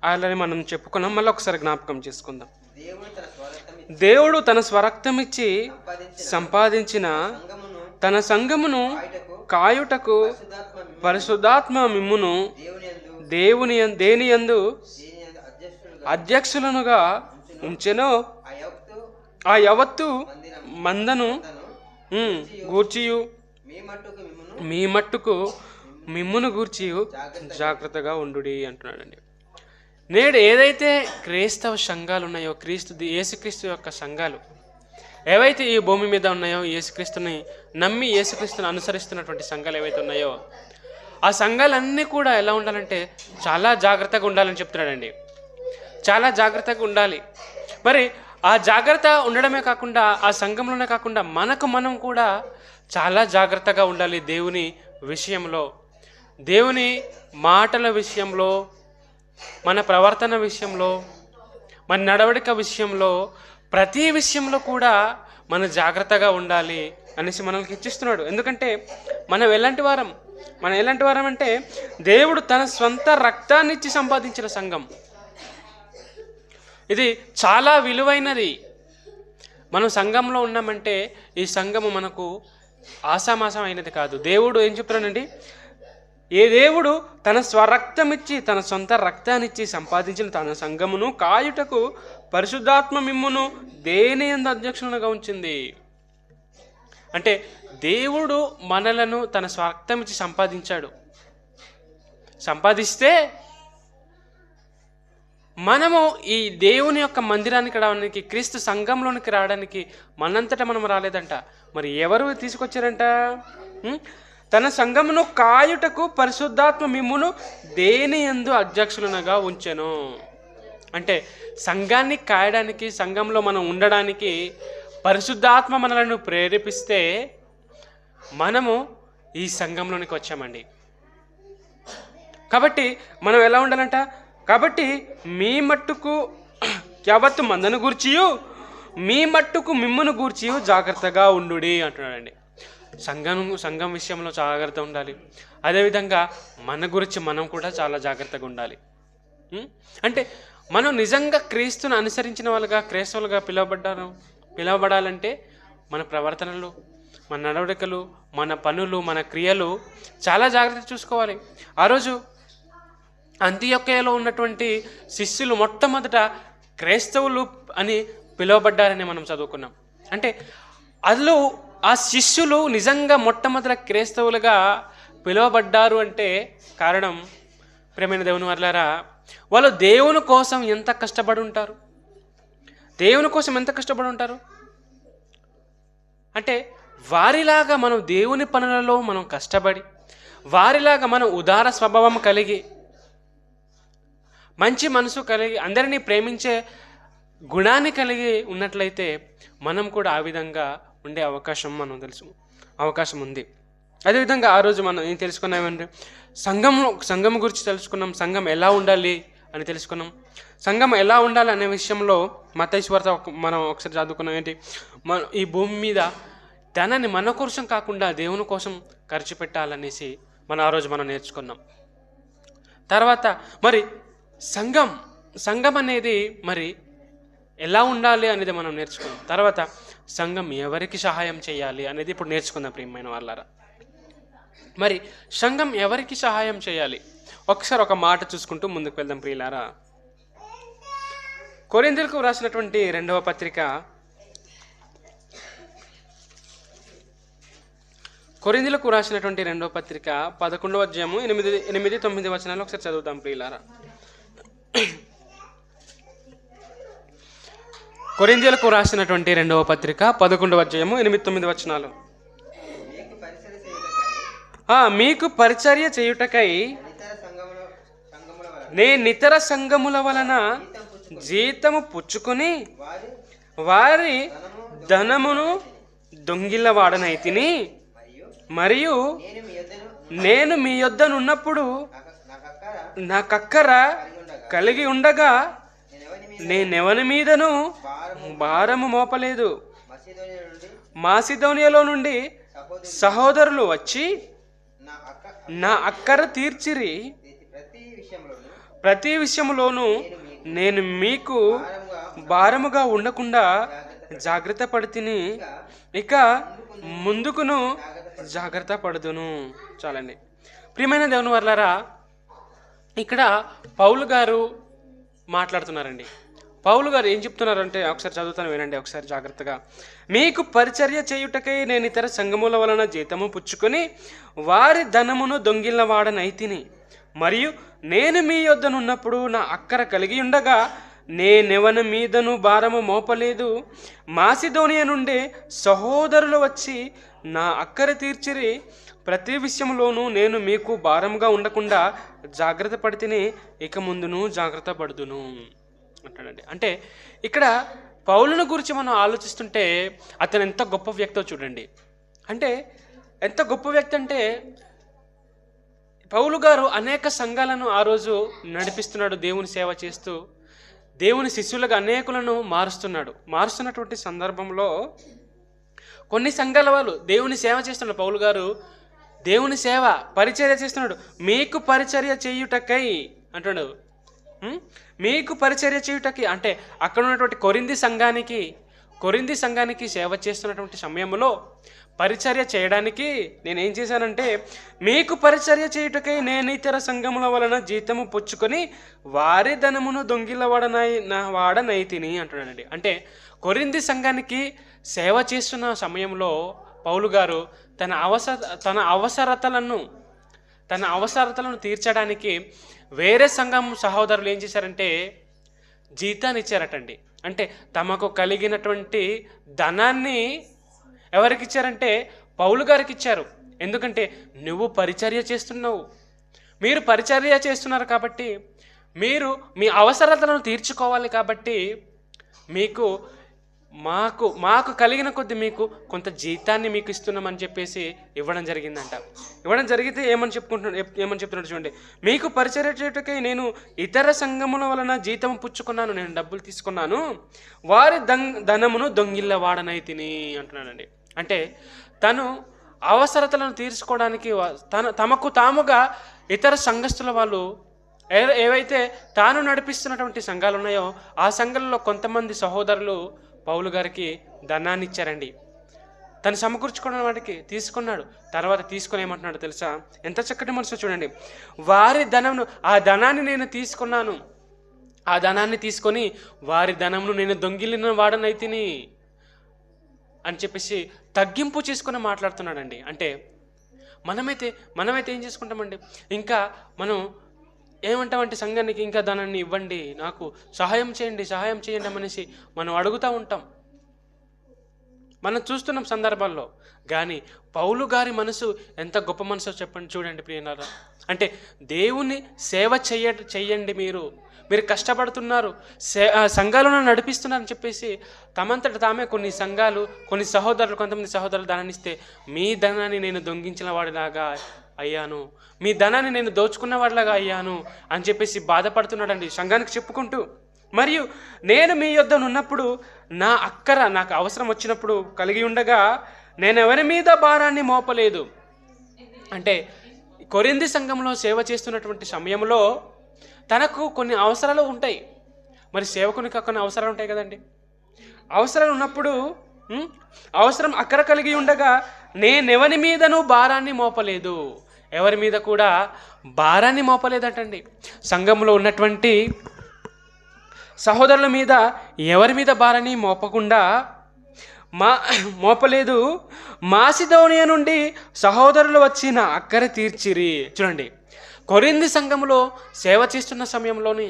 అలానే మనం చెప్పుకున్నాం. మళ్ళీ ఒకసారి జ్ఞాపకం చేసుకుందాం. దేవుడు తన స్వరక్తమిచ్చి సంపాదించిన తన సంఘమును కాయుటకు పరిశుద్ధాత్మ మిమ్మును దేనియందు అధ్యక్షులనుగా ఉంచెనో ఆ యావత్తు మందను గూర్చియు మీ మట్టుకు మిమ్మును గూర్చియు జాగ్రత్తగా ఉండుడి అంటున్నాడండి. నేడు ఏదైతే క్రైస్తవ సంఘాలు ఉన్నాయో, యేసుక్రీస్తు యొక్క సంఘాలు ఏవైతే ఈ భూమి మీద ఉన్నాయో, యేసుక్రీస్తుని నమ్మి యేసుక్రీస్తుని అనుసరిస్తున్నటువంటి సంఘాలు ఏవైతే ఉన్నాయో, ఆ సంఘాలన్నీ కూడా ఎలా ఉండాలంటే చాలా జాగ్రత్తగా ఉండాలని చెప్తున్నాడండి. చాలా జాగ్రత్తగా ఉండాలి. మరి ఆ జాగ్రత్త ఉండడమే కాకుండా, ఆ సంఘంలోనే కాకుండా మనం కూడా చాలా జాగ్రత్తగా ఉండాలి. దేవుని విషయంలో, దేవుని మాటల విషయంలో, మన ప్రవర్తన విషయంలో, మన నడవడిక విషయంలో, ప్రతి విషయంలో కూడా మనం జాగ్రత్తగా ఉండాలి అనేసి మనల్ని హెచ్చిస్తున్నాడు. ఎందుకంటే మనం ఎలాంటి వారం అంటే దేవుడు తన స్వంత రక్తాన్ని ఇచ్చి సంపాదించిన సంఘం. ఇది చాలా విలువైనది. మనం సంఘంలో ఉన్నామంటే ఈ సంఘము మనకు ఆసామాసం అయినది కాదు. దేవుడు ఏం చెప్తున్నాడండి, ఏ దేవుడు తన స్వరక్తమిచ్చి తన సొంత రక్తాన్నిచ్చి సంపాదించిన తన సంఘమును కాయుటకు పరిశుద్ధాత్మ మిమ్మును దేనియందు అధ్యక్షులుగా ఉంచింది. అంటే దేవుడు మనలను తన స్వరక్తమిచ్చి సంపాదిస్తే మనము ఈ దేవుని యొక్క మందిరానికి రావడానికి, క్రీస్తు సంఘంలోనికి రావడానికి మనంతటా మనం రాలేదంట. మరి ఎవరు తీసుకొచ్చారంట? తన సంఘమును కాయుటకు పరిశుద్ధాత్మ మిమ్మును దేనియందు అధ్యక్షులనుగా ఉంచెను. అంటే సంఘాన్ని కాయడానికి, సంఘంలో మనం ఉండడానికి పరిశుద్ధాత్మ మనలను ప్రేరేపిస్తే మనము ఈ సంఘంలోనికి వచ్చామండి. కాబట్టి మనం ఎలా ఉండాలంట? కాబట్టి మీ మట్టుకు యావత్తు మందను గూర్చియు మీ మట్టుకు మిమ్మును గూర్చియు జాగ్రత్తగా ఉండుడి అంటున్నాడండి. సంఘం విషయంలో జాగ్రత్త ఉండాలి. అదేవిధంగా మన గురించి మనం కూడా చాలా జాగ్రత్తగా ఉండాలి. అంటే మనం నిజంగా క్రీస్తును అనుసరించిన వాళ్ళుగా, క్రైస్తవులుగా పిలువబడాలంటే మన ప్రవర్తనలు, మన నడవడికలు, మన పనులు, మన క్రియలు చాలా జాగ్రత్త చూసుకోవాలి. ఆ రోజు అంతియొక్కయలో ఉన్నటువంటి శిష్యులు మొట్టమొదట క్రైస్తవులు అని పిలువబడ్డారని మనం చదువుకున్నాం. అంటే అందులో ఆ శిష్యులు నిజంగా మొట్టమొదట క్రైస్తవులుగా పిలువబడ్డారు అంటే కారణం, ప్రియమైన దేవుని వర్లారా, వాళ్ళు దేవుని కోసం ఎంత కష్టపడి ఉంటారు. అంటే వారిలాగా మనం దేవుని పనులలో మనం కష్టపడి, వారిలాగా మనం ఉదార స్వభావం కలిగి, మంచి మనసు కలిగి, అందరినీ ప్రేమించే గుణాన్ని కలిగి ఉన్నట్లయితే మనం కూడా ఆ విధంగా ఉండే అవకాశం ఉంది. అదేవిధంగా ఆ రోజు మనం ఏం తెలుసుకున్నామంటే సంఘం గురించి తెలుసుకున్నాం. సంఘం ఎలా ఉండాలి అని తెలుసుకున్నాం. సంఘం ఎలా ఉండాలి అనే విషయంలో మత్తయి సువార్త మనం ఒకసారి చదువుకున్నాం. ఏంటి, ఈ భూమి మీద ధనాన్ని మన కోసం కాకుండా దేవుని కోసం ఖర్చు పెట్టాలనేసి ఆ రోజు మనం నేర్చుకున్నాం. తర్వాత మరి సంఘం అనేది మరి ఎలా ఉండాలి అనేది మనం నేర్చుకున్నాం. తర్వాత సంఘం ఎవరికి సహాయం చేయాలి అనేది ఇప్పుడు నేర్చుకుందాం. ప్రియమైన వాళ్ళారా, మరి సంఘం ఎవరికి సహాయం చేయాలి? ఒకసారి ఒక మాట చూసుకుంటూ ముందుకు వెళ్దాం. ప్రియులారా, కొరింథీయులకు రాసినటువంటి రెండవ పత్రిక 11వ అధ్యాయము 8-9 వచనాలు ఒకసారి చదువుతాం. ప్రియులారా, కొరింథీయులకు రాసినటువంటి రెండవ పత్రిక 11వ అధ్యాయము 8-9 వచనాలు. మీకు పరిచర్య చేయుటకై నేనితర సంఘముల వలన జీతము పుచ్చుకొని వారి ధనమును దొంగిలవాడనైతిని, మరియు నేను మీ యొద్దనున్నప్పుడు నాకక్కర కలిగి ఉండగా నేనెవని మీదను భారము మోపలేదు. మాసిదోనియాలో నుండి సహోదరులు వచ్చి నా అక్కర తీర్చిరి. ప్రతి విషయంలోనూ నేను మీకు భారముగా ఉండకుండా జాగ్రత్త పడితిని, ఇక ముందుకును జాగ్రత్త పడుదును. చాలండి. ప్రియమైన దేవుని వర్లారా, ఇక్కడ పౌలు గారు మాట్లాడుతున్నారండి. పౌలు గారు ఏం చెప్తున్నారంటే ఒకసారి చదువుతాను, వినండి ఒకసారి జాగ్రత్తగా. మీకు పరిచర్య చేయుటకై నేను ఇతర సంఘముల వలన జీతము పుచ్చుకొని వారి ధనమును దొంగిల్లవాడనైతిని, మరియు నేను మీ యొద్దనున్నప్పుడు నా అక్కర కలిగి ఉండగా నేనెవని మీదను భారము మోపలేదు. మాసిదోనియ నుండి సహోదరులు వచ్చి నా అక్కర తీర్చిరి. ప్రతి విషయంలోనూ నేను మీకు భారంగా ఉండకుండా జాగ్రత్త పడితేనే, ఇక ముందును జాగ్రత్త పడుదును అంటాడండి. అంటే ఇక్కడ పౌలును గురించి మనం ఆలోచిస్తుంటే అతను ఎంత గొప్ప వ్యక్తో చూడండి. అంటే ఎంత గొప్ప వ్యక్తి అంటే, పౌలు గారు అనేక సంఘాలను ఆ రోజు నడిపిస్తున్నాడు. దేవుని సేవ చేస్తూ దేవుని శిష్యులుగా అనేకులను మారుస్తున్నటువంటి సందర్భంలో కొన్ని సంఘాల వాళ్ళు దేవుని సేవ చేస్తున్నాడు. పౌలు గారు దేవుని సేవ పరిచర్య చేస్తున్నాడు. మీకు పరిచర్య చేయుటకై అంటాడు. మీకు పరిచర్య చేయుటకి అంటే అక్కడ ఉన్నటువంటి కొరింథీ సంఘానికి సేవ చేస్తున్నటువంటి సమయంలో పరిచర్య చేయడానికి నేనేం చేశానంటే, మీకు పరిచర్య చేయుటకై నేను ఇతర సంఘముల వలన జీతము పుచ్చుకొని వారి ధనమును వాడనైతిని అంటున్నానండి. అంటే కొరింథీ సంఘానికి సేవ చేస్తున్న సమయంలో పౌలు గారు తన అవసరతలను తీర్చడానికి వేరే సంఘం సహోదరులు ఏం చేశారంటే జీతాన్ని ఇచ్చారటండి. అంటే తమకు కలిగినటువంటి ధనాన్ని ఎవరికి ఇచ్చారంటే పౌలు గారికి ఇచ్చారు. ఎందుకంటే నువ్వు పరిచర్య చేస్తున్నావు, మీరు పరిచర్య చేస్తున్నారు కాబట్టి మీరు మీ అవసరతలను తీర్చుకోవాలి కాబట్టి మాకు కలిగిన కొద్ది మీకు కొంత జీతాన్ని మీకు ఇస్తున్నామని చెప్పేసి ఇవ్వడం జరిగిందంట. ఇవ్వడం జరిగితే ఏమని చెప్తున్నాడు చూడండి. మీకు పరిచర్య చేయుటకై నేను ఇతర సంఘముల వలన జీతం పుచ్చుకున్నాను, నేను డబ్బులు తీసుకున్నాను, వారి ధనమును దొంగిల్లవాడనైతిని అంటున్నాడండి. అంటే తను అవసరతలను తీర్చుకోవడానికి తమకు తాముగా ఇతర సంఘస్థుల వాళ్ళు ఏవైతే తాను నడిపిస్తున్నటువంటి సంఘాలు ఉన్నాయో ఆ సంఘాలలో కొంతమంది సహోదరులు పౌలు గారికి ధనాన్ని ఇచ్చారండి. తను సమకూర్చుకున్న వాటికి తీసుకున్నాడు. తర్వాత తీసుకొని ఏమంటున్నాడు తెలుసా? ఎంత చక్కటి మనసు చూడండి. వారి ధనమును, ఆ ధనాన్ని నేను తీసుకున్నాను, ఆ ధనాన్ని తీసుకొని వారి ధనమును నేను దొంగిలిన వాడనైతిని అని చెప్పేసి తగ్గింపు చేసుకుని మాట్లాడుతున్నాడండి. అంటే మనమైతే ఏం చేసుకుంటామండి, ఇంకా మనం ఏమంటామంటే సంఘానికి ఇంకా ధనాన్ని ఇవ్వండి, నాకు సహాయం చేయండి అనేసి మనం అడుగుతూ ఉంటాం. మనం చూస్తున్నాం సందర్భాల్లో. కానీ పౌలు గారి మనసు ఎంత గొప్ప మనసో చెప్పండి చూడండి ప్రియులారా. అంటే దేవుని సేవ చెయ్యండి, మీరు కష్టపడుతున్నారు, సంఘాలను నడిపిస్తున్నారని చెప్పేసి తమంతట తామే కొన్ని కొంతమంది సహోదరులు ధనాన్ని ఇస్తే మీ ధనాన్ని నేను దొంగించిన వాడిలాగా అయ్యాను, మీ ధనాన్ని నేను దోచుకున్న వాడిలాగా అయ్యాను అని చెప్పేసి బాధపడుతున్నాడండి సంఘానికి చెప్పుకుంటూ. మరియు నేను మీ యొద్దనున్నప్పుడు నా అక్కర నాకు అవసరం వచ్చినప్పుడు కలిగి ఉండగా నేను ఎవరి మీద భారాన్ని మోపలేదు. అంటే కొరింథీ సంఘంలో సేవ చేస్తున్నటువంటి సమయంలో తనకు కొన్ని అవసరాలు ఉంటాయి. మరి సేవకునికి కొన్ని అవసరాలు ఉంటాయి కదండి. అవసరాలు ఉన్నప్పుడు అవసరం అక్కర కలిగి ఉండగా నేనెవరి మీదను భారాన్ని మోపలేదు, ఎవరి మీద కూడా భారాన్ని మోపలేదంటండి. సంఘంలో ఉన్నటువంటి సహోదరుల మీద ఎవరి మీద భారాన్ని మోపలేదు. మాసిదోనియ నుండి సహోదరులు వచ్చి నా అక్కర తీర్చిరి. చూడండి, కొరింథీ సంఘంలో సేవ చేస్తున్న సమయంలోని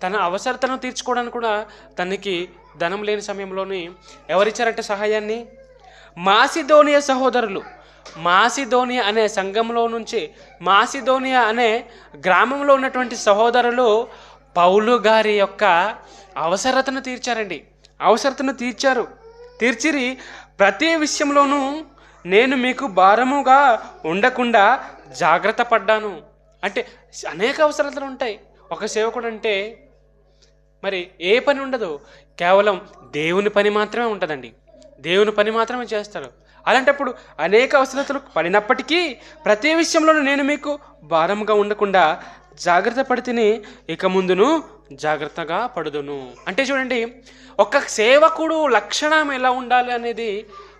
తన అవసరతను తీర్చుకోవడానికి కూడా తనకి ధనం లేని సమయంలోని ఎవరిచ్చారంటే సహాయాన్ని మాసిదోనియ సహోదరులు. మాసిదోనియా అనే సంఘంలో నుంచి మాసిదోనియా అనే గ్రామంలో ఉన్నటువంటి సహోదరులు పౌలు గారి యొక్క అవసరతను తీర్చిరి. ప్రతి విషయంలోనూ నేను మీకు భారముగా ఉండకుండా జాగ్రత్త పడ్డాను. అంటే అనేక అవసరతలు ఉంటాయి. ఒక సేవకుడు అంటే మరి ఏ పని ఉండదు, కేవలం దేవుని పని మాత్రమే ఉంటుందండి. దేవుని పని మాత్రమే చేస్తారు. అలాంటప్పుడు అనేక అవసరతలు పడినప్పటికీ ప్రతి విషయంలోనూ నేను మీకు భారంగా ఉండకుండా జాగ్రత్త పడితేనే ఇక ముందును జాగ్రత్తగా పడుదును. అంటే చూడండి, ఒక సేవకుడు లక్షణం ఎలా ఉండాలి అనేది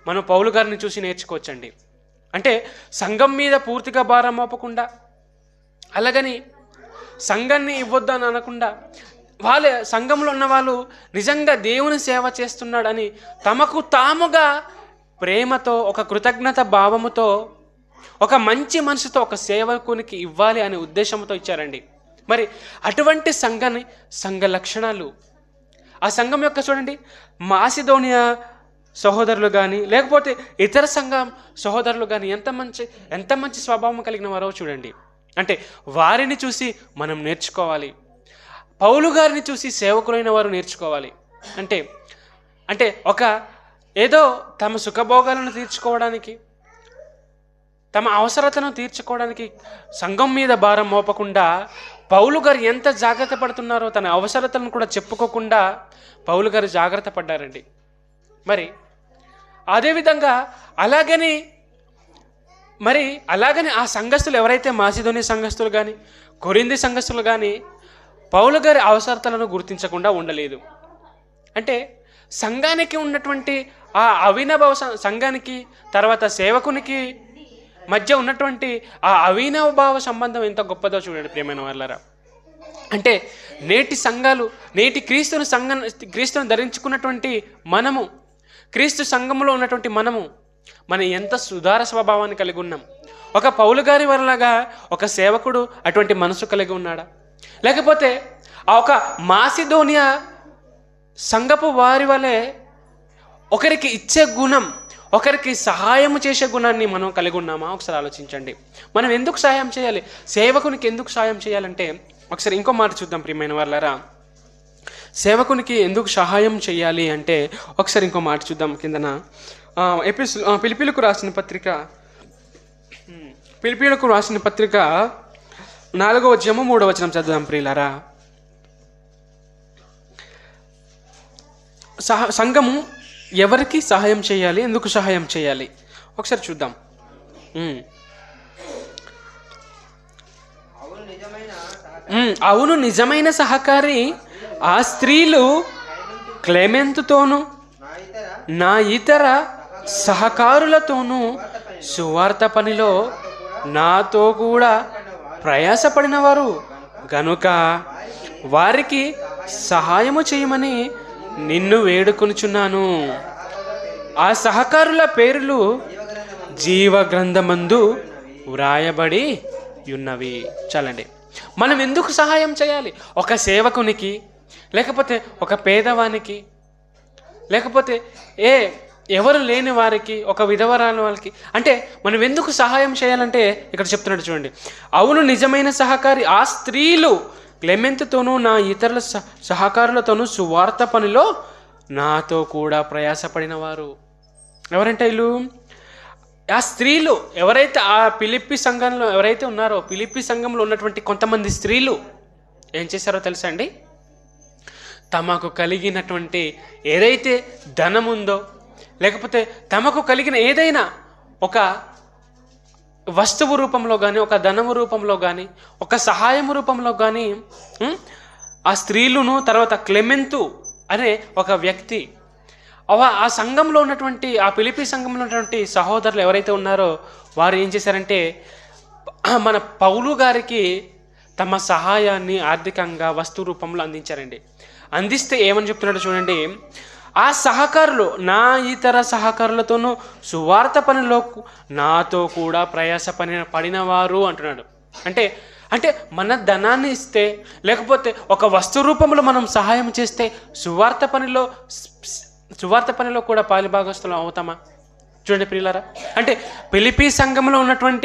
మనం పౌలు గారిని చూసి నేర్చుకోవచ్చండి. అంటే సంఘం మీద పూర్తిగా భారం మోపకుండా, అలాగని సంఘాన్ని ఇవ్వద్దు అని అనకుండా, వాళ్ళే సంఘంలో ఉన్న వాళ్ళు నిజంగా దేవుని సేవ చేస్తున్నాడని తమకు తాముగా ప్రేమతో, ఒక కృతజ్ఞత భావముతో, ఒక మంచి మనసుతో ఒక సేవకునికి ఇవ్వాలి అనే ఉద్దేశంతో ఇచ్చారండి. మరి అటువంటి సంఘ లక్షణాలు ఆ సంఘం యొక్క చూడండి, మాసిదోనియా సహోదరులు కానీ లేకపోతే ఇతర సంఘం సహోదరులు కానీ ఎంత మంచి స్వభావం కలిగిన వారో చూడండి. అంటే వారిని చూసి మనం నేర్చుకోవాలి. పౌలు గారిని చూసి సేవకులైన వారు నేర్చుకోవాలి. అంటే ఒక ఏదో తమ సుఖభోగాలను తీర్చుకోవడానికి, తమ అవసరతను తీర్చుకోవడానికి సంఘం మీద భారం మోపకుండా పౌలు గారు ఎంత జాగ్రత్త పడుతున్నారో తన అవసరతలను కూడా చెప్పుకోకుండా పౌలు గారు జాగ్రత్త పడ్డారండి. మరి అదేవిధంగా అలాగని ఆ సంఘస్థులు ఎవరైతే మాసిదోనియా సంఘస్థులు కానీ కొరింథీ సంఘస్థులు కానీ పౌలు గారి అవసరతలను గుర్తించకుండా ఉండలేదు. అంటే సంఘానికి ఉన్నటువంటి ఆ అవినాభావ సంఘానికి తర్వాత సేవకునికి మధ్య ఉన్నటువంటి ఆ అవినాభావ సంబంధం ఎంత గొప్పదో చూడండి ప్రియమైన వాళ్ళారా. అంటే నేటి సంఘాలు, నేటి క్రీస్తును ధరించుకున్నటువంటి మనము, క్రీస్తు సంఘంలో ఉన్నటువంటి మనం ఎంత సుధార స్వభావాన్ని కలిగి ఉన్నాం. ఒక పౌలు గారి వలనగా ఒక సేవకుడు అటువంటి మనసు కలిగి ఉన్నాడా? లేకపోతే ఆ ఒక మాసిదోనియా సంఘపు వారి వలె ఒకరికి ఇచ్చే గుణం, ఒకరికి సహాయం చేసే గుణాన్ని మనం కలిగి ఉన్నామా? ఒకసారి ఆలోచించండి. మనం ఎందుకు సహాయం చేయాలి? సేవకునికి ఎందుకు సహాయం చేయాలంటే, ఒకసారి ఇంకో మాట చూద్దాం ప్రియమైన వాళ్ళారా. సేవకునికి ఎందుకు సహాయం చేయాలి అంటే ఒకసారి ఇంకో మాట చూద్దాం. కిందన ఫిలిప్పీలకు రాసిన పత్రిక 4వ అధ్యాయము 3వ వచనం చదువుదాం ప్రియులారా. సంఘము ఎవరికి సహాయం చేయాలి, ఎందుకు సహాయం చేయాలి ఒకసారి చూద్దాం. అవును, నిజమైన సహకారి ఆ స్త్రీలు క్లెమెంతుతోనూ నా ఇతర సహకారులతోనూ సువార్త పనిలో నాతో కూడా ప్రయాసపడినవారు గనుక వారికి సహాయము చేయమని నిన్ను వేడుకొనుచున్నాను. ఆ సహకారుల పేర్లు జీవ గ్రంథమందు వ్రాయబడి ఉన్నవి. చాలండి. మనం ఎందుకు సహాయం చేయాలి? ఒక సేవకునికి, లేకపోతే ఒక పేదవానికి, లేకపోతే ఎవరు లేని వారికి, ఒక విధవరాల వాళ్ళకి. అంటే మనం ఎందుకు సహాయం చేయాలంటే ఇక్కడ చెప్తున్నాడు చూడండి. అవును, నిజమైన సహకారి ఆ స్త్రీలు క్లెమెంతుతోనూ నా ఇతరుల సహకారులతోనూ సువార్త పనిలో నాతో కూడా ప్రయాసపడిన వారు. ఎవరంటే వీళ్ళు? ఆ స్త్రీలు ఎవరైతే ఆ ఫిలిప్పీ సంఘంలో ఎవరైతే ఉన్నారో, ఫిలిప్పీ సంఘంలో ఉన్నటువంటి కొంతమంది స్త్రీలు ఏం చేశారో తెలుసా అండి? తమకు కలిగినటువంటి ఏదైతే ధనం ఉందో, లేకపోతే తమకు కలిగిన ఏదైనా ఒక వస్తువు రూపంలో కానీ, ఒక ధనము రూపంలో కానీ, ఒక సహాయం రూపంలో కానీ ఆ స్త్రీలను, తర్వాత క్లెమెంతు అనే ఒక వ్యక్తి, ఆ సంఘంలో ఉన్నటువంటి, ఆ ఫిలిప్పీ సంఘంలో ఉన్నటువంటి సహోదరులు ఎవరైతే ఉన్నారో వారు ఏం చేశారంటే మన పౌలు గారికి తమ సహాయాన్ని ఆర్థికంగా వస్తు రూపంలో అందించారండి. అందిస్తే ఏమని చెప్తున్నాడు చూడండి. ఆ సహకారులు నా ఇతర సహకారులతోనూ సువార్త పనిలో నాతో కూడా పడినవారు అంటున్నాడు. అంటే మన ధనాన్ని ఇస్తే, లేకపోతే ఒక వస్తు రూపంలో మనం సహాయం చేస్తే సువార్త పనిలో కూడా పాలిభాగస్తులు అవుతామా? చూడండి ప్రియులారా. అంటే ఫిలిప్పీ సంఘంలో ఉన్నటువంటి